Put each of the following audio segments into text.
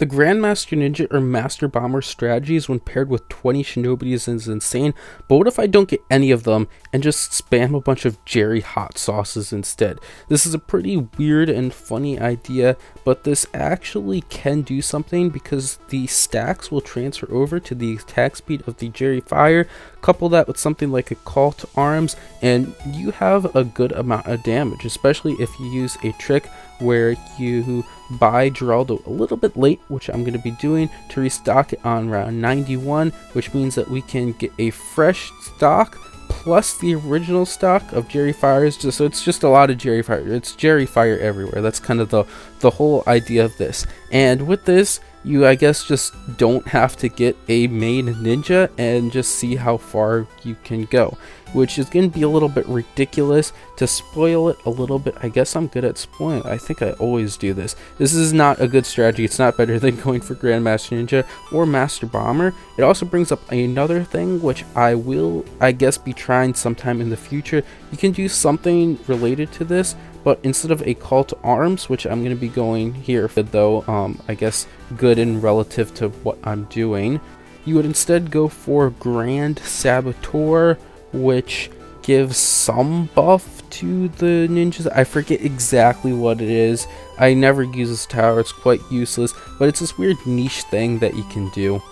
The Grandmaster Ninja or Master Bomber strategies when paired with 20 Shinobis is insane, but what if I don't get any of them and just spam a bunch of Jerry hot sauces instead? This is a pretty weird and funny idea, but this actually can do something because the stacks will transfer over to the attack speed of the Jerry Fire. Couple that with something like a Call to Arms and you have a good amount of damage, especially if you use a trick where you buy Geraldo a little bit late, which I'm going to be doing to restock it on round 91, which means that we can get a fresh stock plus the original stock of Jerry Fires. So it's just a lot of Jerry Fire. It's Jerry Fire everywhere. That's kind of the whole idea of this. And with this, you I guess just don't have to get a main ninja and just see how far you can go, which is going to be a little bit ridiculous. To spoil it a little bit, I guess I'm good at spoiling. I think I always do this. This is not a good strategy. It's not better than going for Grandmaster Ninja or Master Bomber. It also brings up another thing, which I will, I guess, be trying sometime in the future. You can do something related to this, but instead of a Call to Arms, which I'm going to be going here for, though, I guess good in relative to what I'm doing, you would instead go for Grand Saboteur, which gives some buff to the ninjas. I forget exactly what it is. I never use this tower. It's quite useless, but it's this weird niche thing that you can do.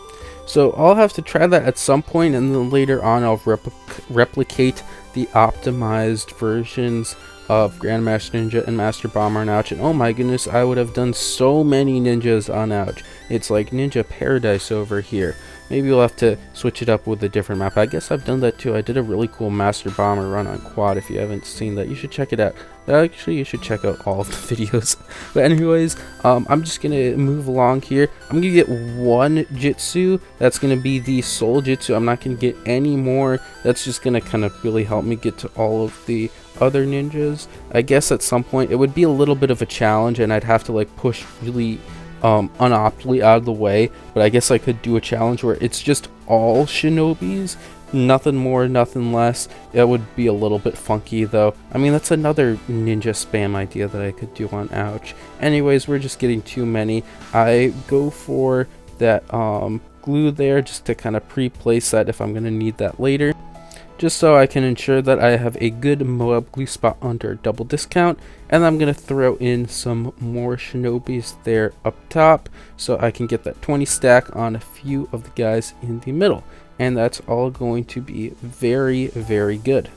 So I'll have to try that at some point, and then later on I'll replicate the optimized versions of Grandmaster Ninja and Master Bomber on Ouch. And oh my goodness, I would have done so many ninjas on Ouch. It's like Ninja Paradise over here. Maybe we'll have to switch it up with a different map. I guess I've done that too. I did a really cool Master Bomber run on Quad. If you haven't seen that, you should check it out. Actually, you should check out all of the videos. But anyways, I'm just going to move along here. I'm going to get one Jitsu. That's going to be the Soul Jitsu. I'm not going to get any more. That's just going to kind of really help me get to all of the other ninjas. I guess at some point it would be a little bit of a challenge and I'd have to like push really unoptimally out of the way, but I guess I could do a challenge where it's just all Shinobis, nothing more, nothing less. It would be a little bit funky though. I mean, that's another ninja spam idea that I could do on Ouch. Anyways, we're just getting too many. I go for that glue there just to kind of pre-place that if I'm going to need that later, just so I can ensure that I have a good Moab glue spot under double discount. And I'm going to throw in some more Shinobis there up top so I can get that 20 stack on a few of the guys in the middle. And that's all going to be very, very good.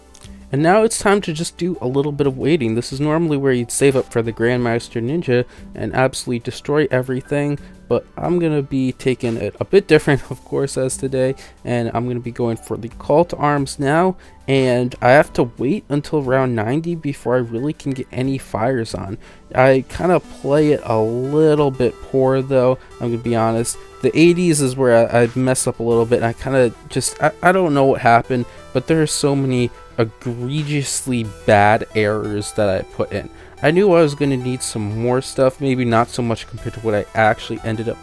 And now it's time to just do a little bit of waiting. This is normally where you'd save up for the Grandmaster Ninja and absolutely destroy everything, but I'm going to be taking it a bit different, of course, as today, and I'm going to be going for the Call to Arms now, and I have to wait until round 90 before I really can get any fires on. I kind of play it a little bit poor, though, I'm going to be honest. The 80s is where I mess up a little bit, and I kind of just, I don't know what happened, but there are so many egregiously bad errors that I put in. I knew I was going to need some more stuff, maybe not so much compared to what I actually ended up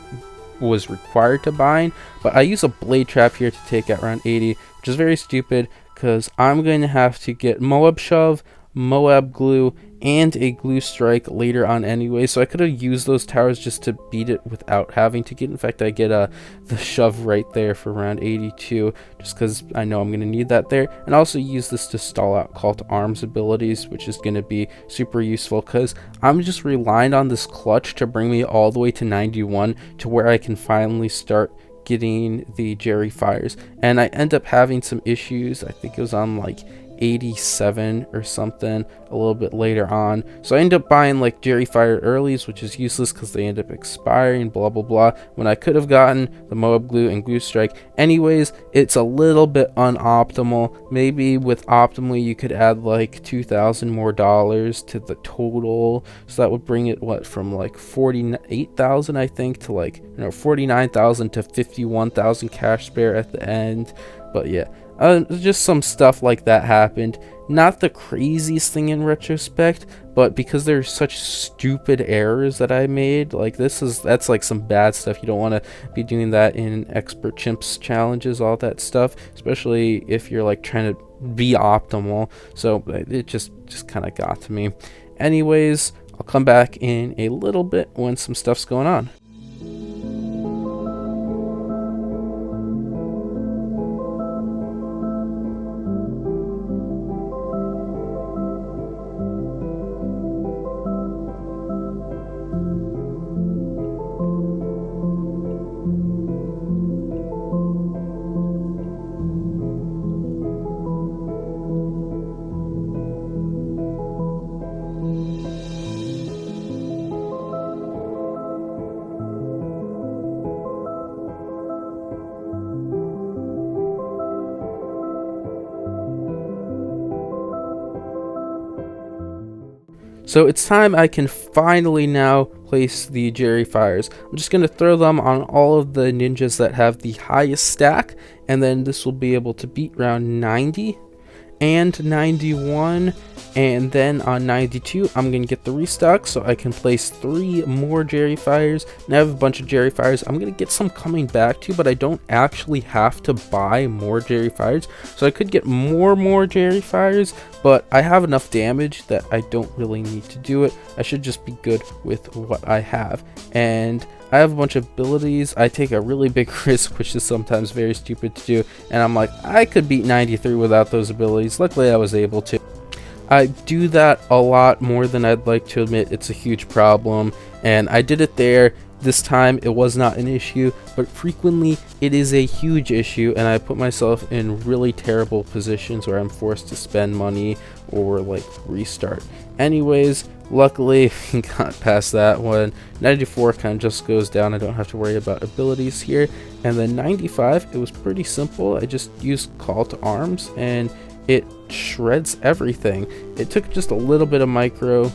was required to buying, but I use a blade trap here to take out round 80, which is very stupid because I'm going to have to get Moab Shove, Moab Glue, and a Glue Strike later on anyway, so I could have used those towers just to beat it without having to get. In fact, I get the Shove right there for round 82 just because I know I'm going to need that there, and also use this to stall out Call to Arms abilities, which is going to be super useful because I'm just relying on this clutch to bring me all the way to 91 to where I can finally start getting the Jerry Fires. And I end up having some issues. I think it was on like 87 or something a little bit later on, so I end up buying like Jerry Fire earlies, which is useless because they end up expiring, blah blah blah, when I could have gotten the Moab Glue and Glue Strike. Anyways, it's a little bit unoptimal. Maybe with optimally you could add like $2,000 more to the total, so that would bring it from like 48,000 I think to like 49,000 to 51,000 cash spare at the end. But yeah, just some stuff like that happened. Not the craziest thing in retrospect, but because there's such stupid errors that I made, like that's like some bad stuff. You don't want to be doing that in expert chimps challenges, all that stuff, especially if you're like trying to be optimal. So it just kind of got to me. Anyways, I'll come back in a little bit when some stuff's going on. So it's time I can finally now place the Jerry Fires. I'm just going to throw them on all of the ninjas that have the highest stack, and then this will be able to beat round 90 and 91, and then on 92 I'm gonna get the restock so I can place 3 more Jerry Fires. Now I have a bunch of Jerry Fires. I'm gonna get some coming back to, but I don't actually have to buy more Jerry Fires, so I could get more Jerry Fires, but I have enough damage that I don't really need to do it. I should just be good with what I have, and I have a bunch of abilities. I take a really big risk, which is sometimes very stupid to do, and I'm like, I could beat 93 without those abilities. Luckily I was able to. I do that a lot more than I'd like to admit. It's a huge problem, and I did it there. This time it was not an issue, but frequently it is a huge issue, and I put myself in really terrible positions where I'm forced to spend money or like restart. Anyways, luckily we got past that one. 94 kind of just goes down. I don't have to worry about abilities here. And then 95, it was pretty simple. I just used call to arms and it shreds everything. It took just a little bit of micro,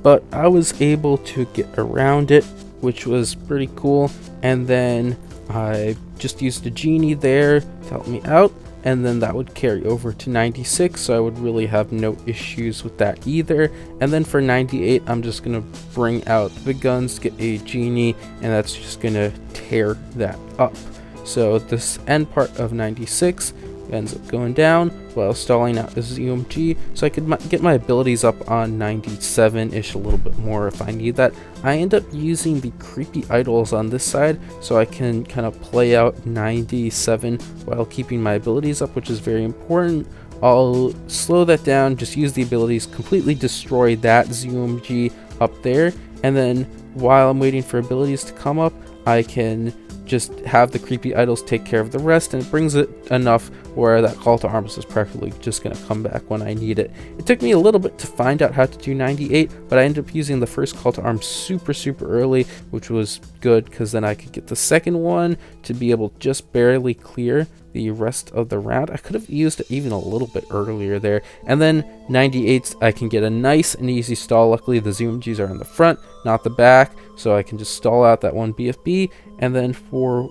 but I was able to get around it, which was pretty cool. And then I just used a genie there to help me out, and then that would carry over to 96, so I would really have no issues with that either. And then for 98, I'm just gonna bring out the big guns, get a genie, and that's just gonna tear that up. So this end part of 96 ends up going down while stalling out this ZOMG, so I could get my abilities up on 97-ish, a little bit more if I need that. I end up using the creepy idols on this side so I can kind of play out 97 while keeping my abilities up, which is very important. I'll slow that down, just use the abilities, completely destroy that ZOMG up there, and then while I'm waiting for abilities to come up, I can just have the creepy idols take care of the rest, and it brings it enough where that call to arms is practically just going to come back when I need it. It took me a little bit to find out how to do 98, but I ended up using the first call to arms super early, which was good because then I could get the second one to be able to just barely clear the rest of the round. I could have used it even a little bit earlier there. And then 98, I can get a nice and easy stall. Luckily the ZOMGs are in the front, not the back, so I can just stall out that one BFB. And then for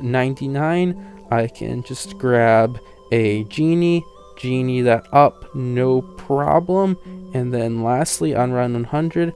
99, I can just grab a genie that up, no problem. And then lastly on round 100,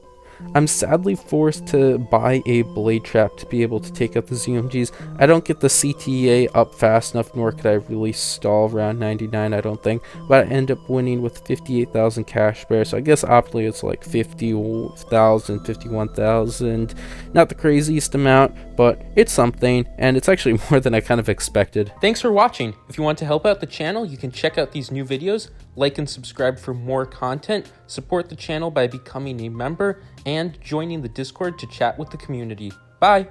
I'm sadly forced to buy a blade trap to be able to take out the ZOMGs. I don't get the CTA up fast enough, nor could I really stall round 99, I don't think, but I end up winning with 58,000 cash bear, so I guess optimally it's like 50,000, 51,000, not the craziest amount, but it's something, and it's actually more than I kind of expected. Thanks for watching. If you want to help out the channel, you can check out these new videos, like and subscribe for more content, support the channel by becoming a member, and joining the Discord to chat with the community. Bye!